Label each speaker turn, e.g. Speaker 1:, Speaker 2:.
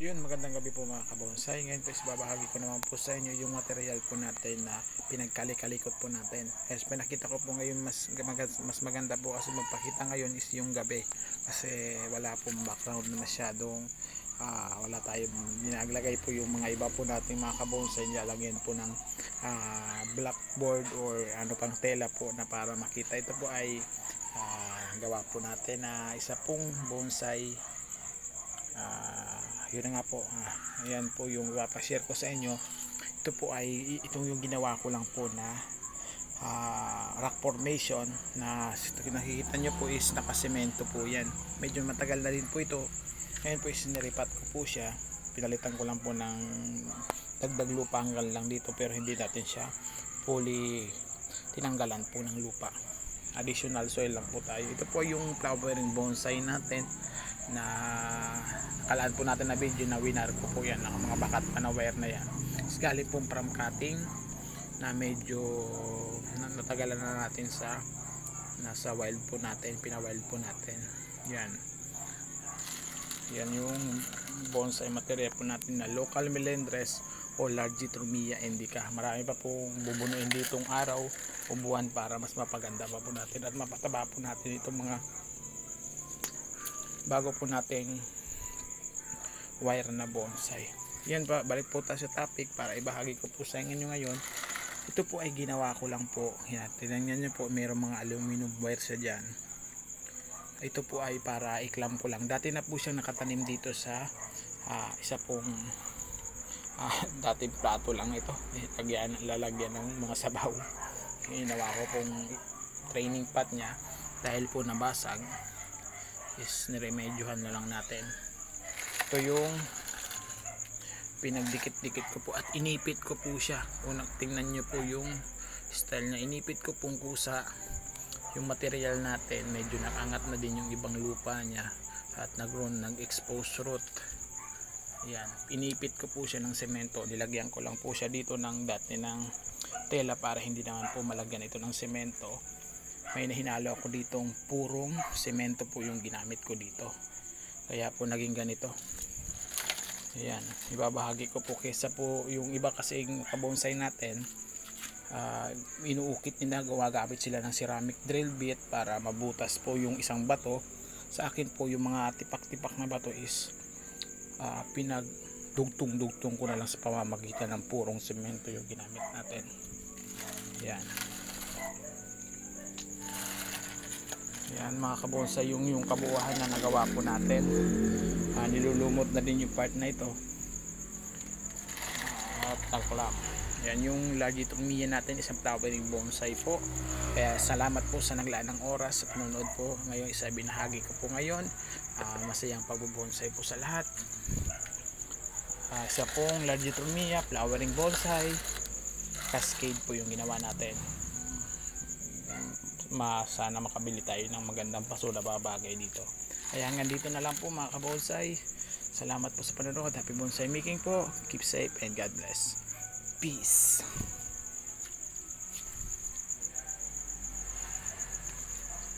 Speaker 1: Yun, magandang gabi po mga kabonsay. Ngayon po is babahagi ko naman po sa inyo yung material po natin na pinagkali-kalikot po natin. As pinakita ko po ngayon mas maganda po kasi magpakita ngayon is yung gabi. Kasi wala pong background na masyadong wala tayong ginaglagay po yung mga iba po nating mga kabonsay. Nilalagyan po ng blackboard or ano pang tela po na para makita. Ito po ay gawa po natin na isa pong bonsai. Yun nga po, ayan po yung ipapashare ko sa inyo. Ito po ay itong yung ginawa ko lang po na rock formation na nakikita nyo po is nakasemento po yan. Medyo matagal na din po ito. Ngayon po is niripat ko po siya, pinalitan ko lang po ng dagdag lupa hanggang lang dito, pero hindi natin siya fully tinanggalan po ng lupa, additional soil lang po tayo. Ito po yung flowering bonsai natin na kalaan po natin na video na winar ko po yan, ng mga bakat pa na wire na yan. Galing po from cutting na medyo natagalan na natin sa nasa wild po natin, pina-wild po natin. Yan yung bonsai material po natin na local melendres o Largitrumia indica. Marami pa pong bubunuin ditong araw o buwan para mas mapaganda pa po natin at mapataba po natin itong mga bago po nating wire na bonsai. Yan pa, balik po tayo sa topic para ibahagi ko po sa inyo ngayon. Ito po ay ginawa ko lang po. Yan, tinignan nyo po, mayroong mga aluminum wire sa dyan. Ito po ay para iklam ko lang. Dati na po siyang nakatanim dito sa isa pong dating plato lang ito. Lalagyan ng mga sabaw. Ginawa ko pong training pot niya dahil po nabasag is niremedyohan na lang natin. Ito yung pinagdikit-dikit ko po at inipit ko po siya. Unang tingnan nyo po yung style na inipit ko pong kusa. Yung material natin medyo nakangat na din yung ibang lupa niya at nag-expose root. Yan, inipit ko po siya ng semento. Nilagyan ko lang po siya dito ng dati ng tela para hindi naman po malagyan ito ng semento. May nahinalo ako ditong purong semento po yung ginamit ko dito, kaya po naging ganito. Ayan, ibabahagi ko po kesa po yung iba kasing kabonsay natin, inuukit nila, gawagamit sila ng ceramic drill bit para mabutas po yung isang bato. Sa akin po yung mga tipak-tipak na bato is pinagdugtong-dugtong ko na lang sa pamamagitan ng purong semento yung ginamit natin. Ayan. Yan mga kabonsay, yung kabuuan na nagawa po natin. Nilulumot na din yung part na ito at taklam. Yan yung Largitrumia natin, isang flowering bonsai po. Kaya salamat po sa naglaan ng oras sa panonood po. Ngayon isa binahagi ko po ngayon. Masayang pagbubonsai po sa lahat. Isa pong Largitrumia flowering bonsai cascade po yung ginawa natin. Sana makabili tayo ng magandang paso na babagay dito. Kaya hanggang dito na lang po mga kabonsai. Salamat po sa panonood. Happy bonsai making po. Keep safe and God bless. Peace.